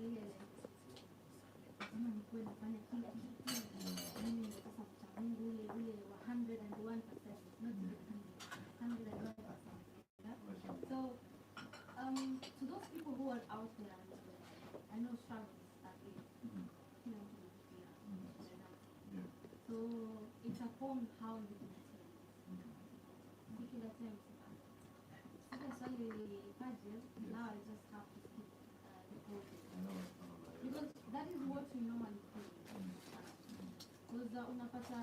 to those people who are out there, I know struggles that way. So it's upon how you can now I just have to keep the process. Because that is what we normally do. Because unapata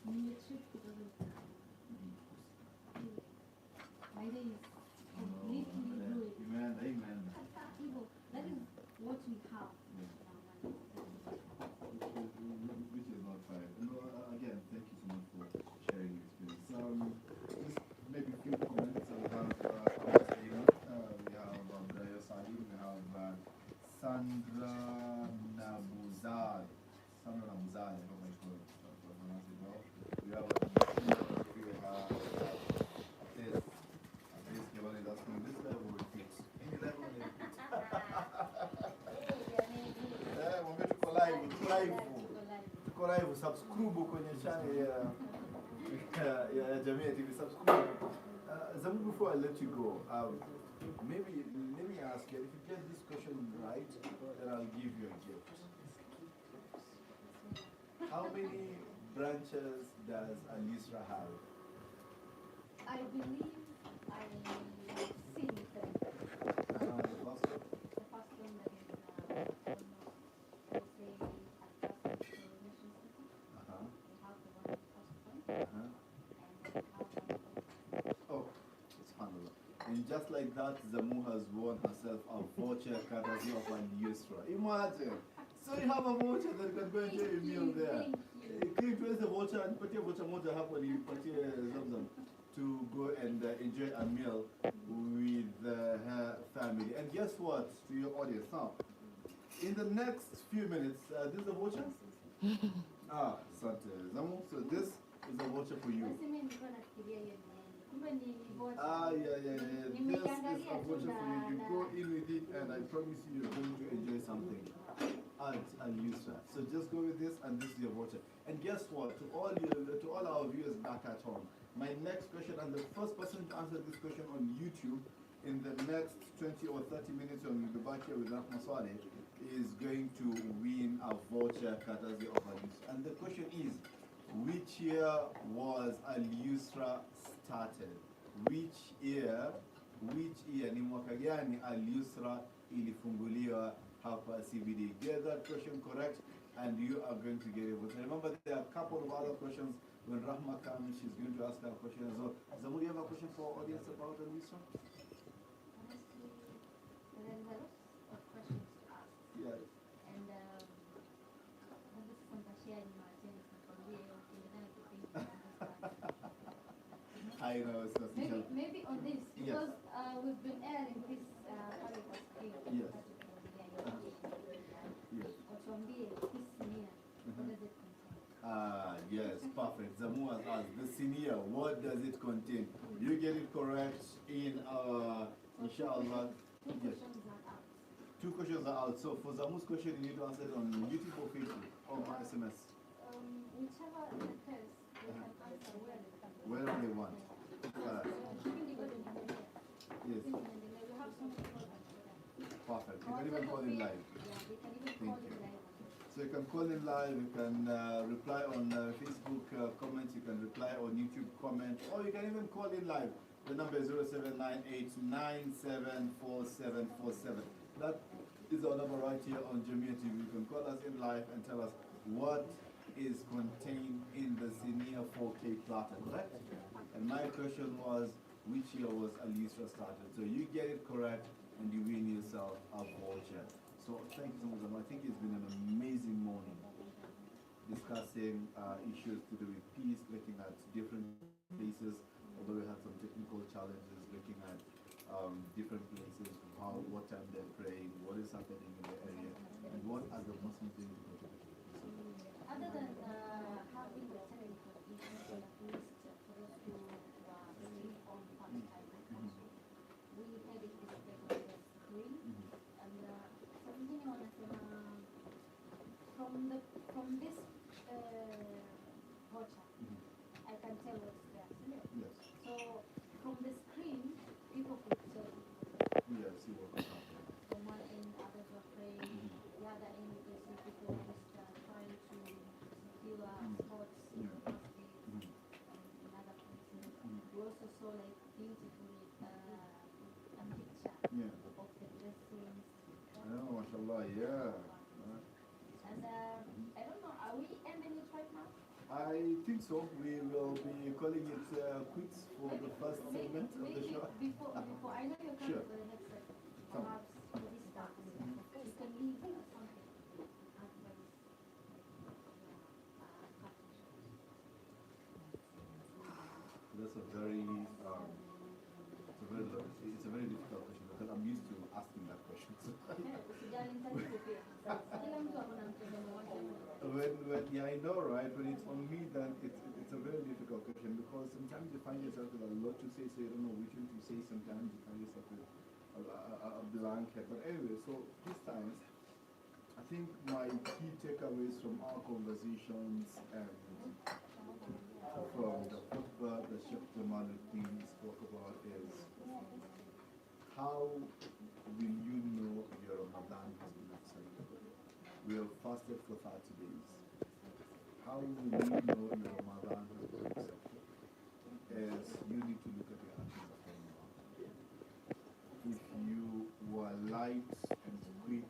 nimetrip kidogo my day is completely ruined. Amen. That is what we have. Which is not fine. Again, thank you so much for sharing your experience. Just maybe a few comments. We have Sandra Nabuzad. Sandra Nabuzad, I hope I pronounce it well. We have this. Given is asking this level repeats. Any level repeats. Tuko live, subscribe kwenye channel ya Jamii TV, subscribe. Zamu, before I let you go, maybe let me ask you, if you get this question right, then I'll give you a gift. How many branches does Alisra have? I believe I have seen them. The first one? The first one that is almost, I would say, adjusted to nation city. We have the one in the first one. And then we have one. Oh, it's handled. And just like that, Zamu has won herself a voucher courtesy of Alisra. Imagine. So you have a voucher that you can go enjoy a meal there. You create the voucher and put your voucher moja hapo ni patie Zamzam to go and enjoy a meal with her family. And guess what, to your audience now, in the next few minutes, this is a voucher? Sante Zamu, so this is a voucher for you. Yeah. This is a voucher for you. You go in with it and I promise you you're going to enjoy something at Alisra. So just go with this and this is your voucher. And guess what, to all our viewers back at home, my next question, and the first person to answer this question on YouTube in the next 20 or 30 minutes when we'll be back here with Rahma Swale, is going to win a voucher courtesy of Alisra. And the question is, which year was Alisra started? Which year ni mwaka gani Alisra ilifunguliwa hapa CBD? Get that question correct and you are going to get it. But remember, there are a couple of other questions. When Rahma comes, she's going to ask her a question as well. Zamu, you have a question for our audience about Alisra? Honestly, there are lots of questions to ask. Yes. And this is something sharing my things from here. I know, it's not maybe on this, because we've been airing this public screen. Yes. Yes. Yes, perfect. Zamu has asked, the senior, what does it contain? You get it correct in inshallah. Yes. Two questions are out. So for Zamu's question, you need to answer it on YouTube or Facebook or SMS. Whichever occurs, they can answer wherever they want. Yes. Perfect. You can even call in live. Thank you. So you can call in live, you can reply on Facebook comments, you can reply on YouTube comments, or you can even call in live. The number is 0798974747. That is our number right here on Jamia TV. You can call us in live and tell us what is contained in the Senior 4K platter, correct? And my question was, which year was Alisra started? So you get it correct and you win yourself a voucher. So thank you so much. I think it's been an amazing morning discussing issues to do with peace, looking at different places, although we had some technical challenges, looking at different places, what time they're praying, what is happening in the area, and what are the Muslims doing to contribute. Other than having the technical issues, at least for those who sleep on part-time, we had it this paper was green, and 17 from this voucher, I can tell what's there, isn't it? Yes. So from the screen, people could tell. Yes, you will come up. From one end, others were praying. The other end, you can see people just trying to secure spots in the masjid and in other places. We also saw like beautiful a picture Yeah. of the blessings. Oh, mashallah, yeah. And I don't know, are we ending it right now? I think so. We will be calling it quits for the first segment of the show. Before, I know you're coming Sure. for the next segment. Perhaps for this part, you can leave something. Advice. That's a very, it's a very difficult question because I'm used to asking that question. Yeah, I know, right? When it's on me, then it's a very difficult question because sometimes you find yourself with a lot to say, so you don't know which one to say. Sometimes you find yourself with a blank head. But anyway, so this time, I think my key takeaways from our conversations and from the khutbah that Sheikh Jamaluddin spoke about is how will you know your Ramadan has been accepted? We have fasted for 30 days. How will you know your Ramadan has been accepted? Is you need to look at the actions of Ramadan. If you were light and quick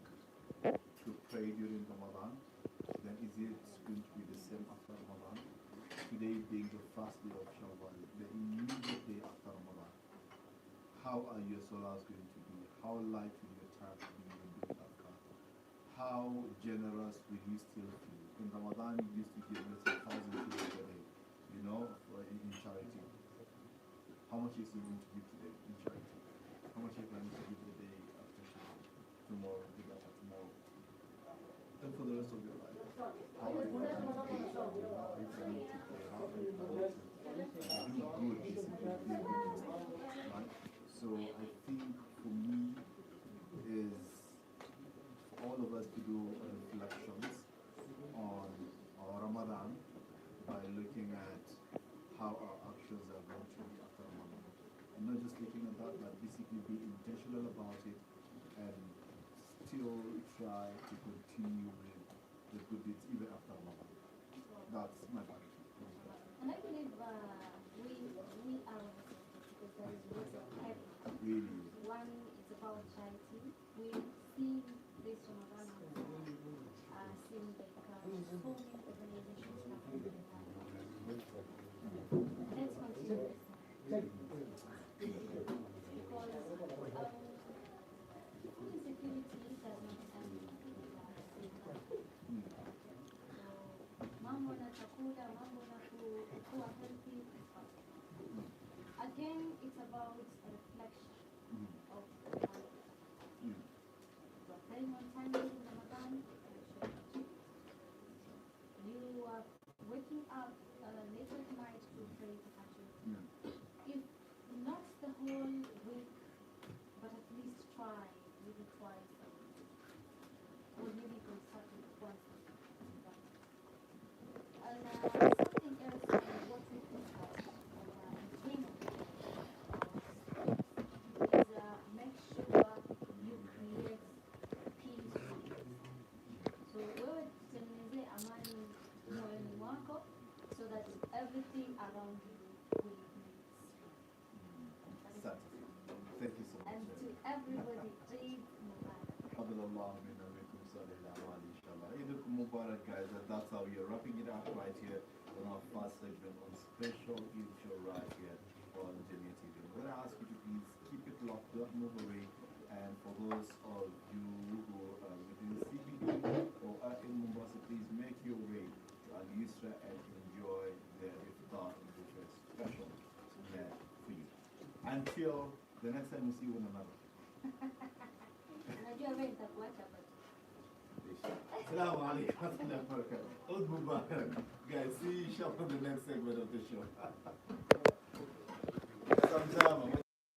to pray during Ramadan, then is it going to be the same after Ramadan? Today being the first day of Shawwal, the immediate day after Ramadan, how are your salahs going to be? How light will your time be when doing Adhkar? How generous will you still feel? In Ramadan, you used to give, let's say, 1,000 a day, you know, in charity. How much is you going to give today in charity? How much are you planning to give the day after tomorrow, the day after tomorrow? And for the rest of your life, how are you planning to pay? How are you planning to pay? How are you planning to do good, basically, be a good Muslim, right? So I think for me is for all of us to do reflections on our Ramadan by looking at how our actions are going to be after Ramadan. And not just looking at that, but basically be intentional about it and still try to continue with the good deeds even after Ramadan. That's my part. And I believe we are because there is lots of help. Really. One is about charity. We've seen this Ramadan, seen like so many organizations happening. Let's continue this. Because food insecurity does not end mambo na chakula, mambo na kuwa healthy. Again, it's about a reflection of life. You are praying on time in Ramadan, you are waking up late at night to pray to Hajj. If not the whole week, but at least try, maybe twice a week. Or maybe you can start with once a week. And something else, what we think of is make sure you create peace. So wewe tutengenezee amani moyoni mwako so that everything around you will be Thank you so much. and to everybody, Eid Mubarak. Eid Mubarak, guys. That's how we are wrapping it up right here on our first segment on special Eid show right here on Jamia TV. I'm going to ask you to please keep it locked, don't move away. And for those of you who are within CBD or are in Mombasa, please make your way to Al Yusra and enjoy the iftar, which is special there for you. Until the next time we see one another. Najua wewe nitakuacha basi. Assalamu alaikum wa rahmatullahi wa barakatuh. Eid Mubarak. Guys, see you inshallah in the next segment of the show. Sometimes